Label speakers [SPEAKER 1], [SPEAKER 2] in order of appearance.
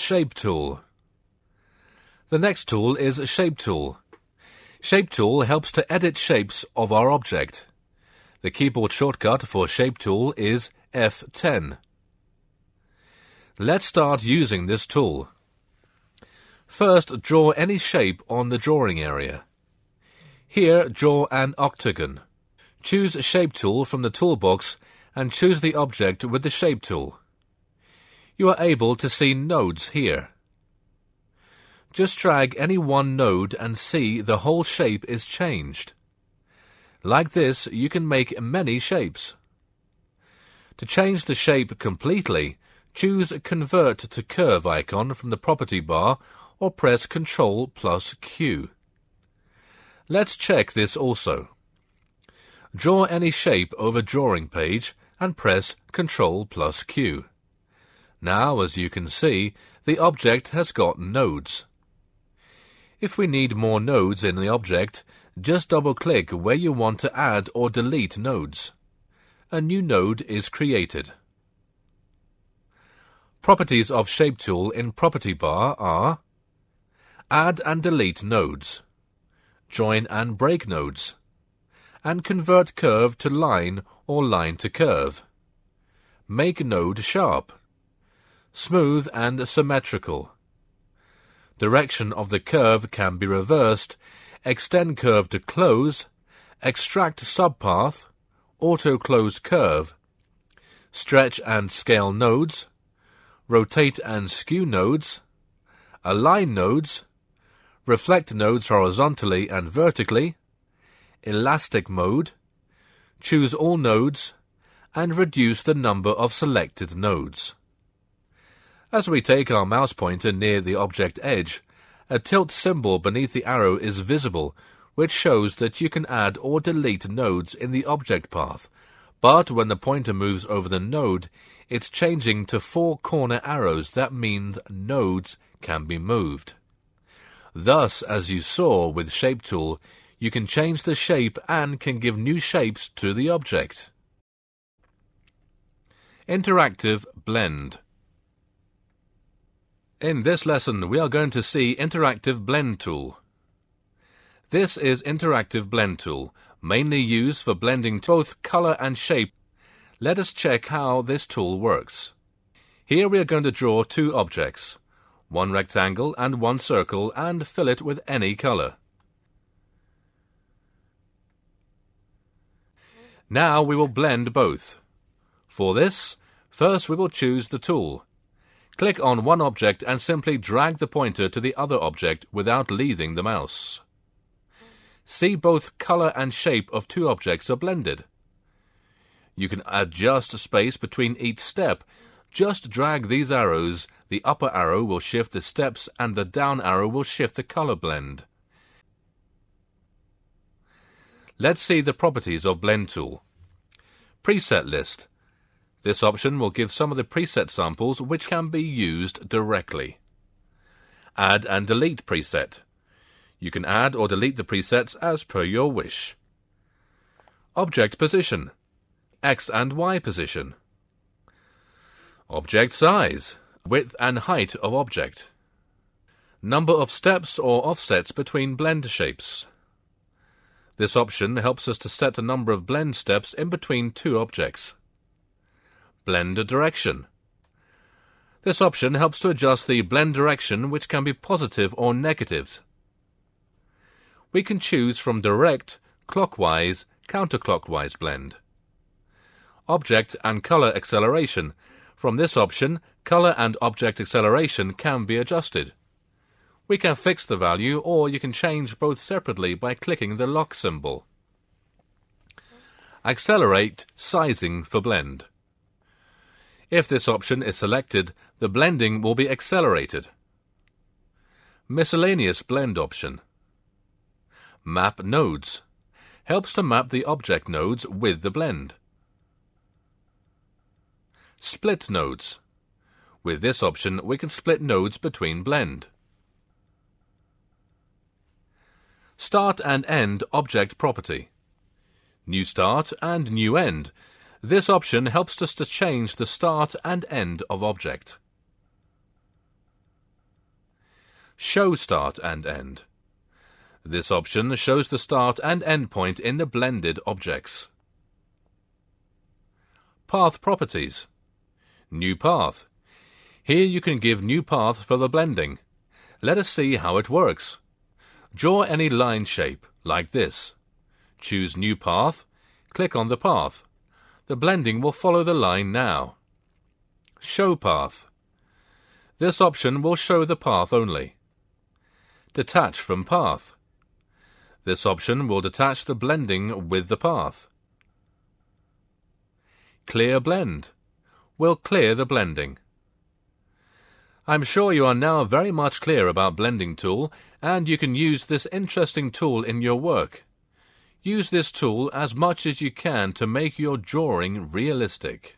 [SPEAKER 1] Shape Tool. The next tool is Shape Tool. Shape Tool helps to edit shapes of our object. The keyboard shortcut for Shape Tool is F10. Let's start using this tool. First, draw any shape on the drawing area. Here, draw an octagon. Choose Shape Tool from the toolbox and choose the object with the Shape Tool. You are able to see nodes here. Just drag any one node and see the whole shape is changed. Like this, you can make many shapes. To change the shape completely, choose Convert to Curve icon from the property bar or press Ctrl plus Q. Let's check this also. Draw any shape over drawing page and press Ctrl plus Q. Now, as you can see, the object has got nodes. If we need more nodes in the object, just double-click where you want to add or delete nodes. A new node is created. Properties of Shape Tool in Property Bar are: Add and delete nodes, join and break nodes, and convert curve to line or line to curve. Make node sharp, smooth and symmetrical. Direction of the curve can be reversed, extend curve to close, extract subpath, auto-close curve, stretch and scale nodes, rotate and skew nodes, align nodes, reflect nodes horizontally and vertically, elastic mode, choose all nodes, and reduce the number of selected nodes. As we take our mouse pointer near the object edge, a tilt symbol beneath the arrow is visible, which shows that you can add or delete nodes in the object path, but when the pointer moves over the node, it's changing to 4 corner arrows. That means nodes can be moved. Thus, as you saw with Shape Tool, you can change the shape and can give new shapes to the object. Interactive Blend. In this lesson, we are going to see Interactive Blend Tool. This is Interactive Blend Tool, mainly used for blending both color and shape. Let us check how this tool works. Here we are going to draw 2 objects, one rectangle and one circle, and fill it with any color. Now we will blend both. For this, first we will choose the tool. Click on one object and simply drag the pointer to the other object without leaving the mouse. See, both color and shape of 2 objects are blended. You can adjust space between each step. Just drag these arrows. The upper arrow will shift the steps and the down arrow will shift the color blend. Let's see the properties of Blend Tool. Preset List. This option will give some of the preset samples which can be used directly. Add and delete preset. You can add or delete the presets as per your wish. Object position. X and Y position. Object size. Width and height of object. Number of steps or offsets between blend shapes. This option helps us to set a number of blend steps in between 2 objects. Blend direction. This option helps to adjust the blend direction, which can be positive or negative. We can choose from direct, clockwise, counterclockwise blend. Object and color acceleration. From this option, color and object acceleration can be adjusted. We can fix the value, or you can change both separately by clicking the lock symbol. Accelerate sizing for blend. If this option is selected, the blending will be accelerated. Miscellaneous blend option. Map nodes. Helps to map the object nodes with the blend. Split nodes. With this option, we can split nodes between blend. Start and end object property. New start and new end. This option helps us to change the start and end of object. Show start and end. This option shows the start and end point in the blended objects. Path properties. New path. Here you can give new path for the blending. Let us see how it works. Draw any line shape, like this. Choose New Path, click on the path. The blending will follow the line now. Show Path. This option will show the path only. Detach from path. This option will detach the blending with the path. Clear Blend. Will clear the blending. I'm sure you are now very much clear about Blending tool, and you can use this interesting tool in your work. Use this tool as much as you can to make your drawing realistic.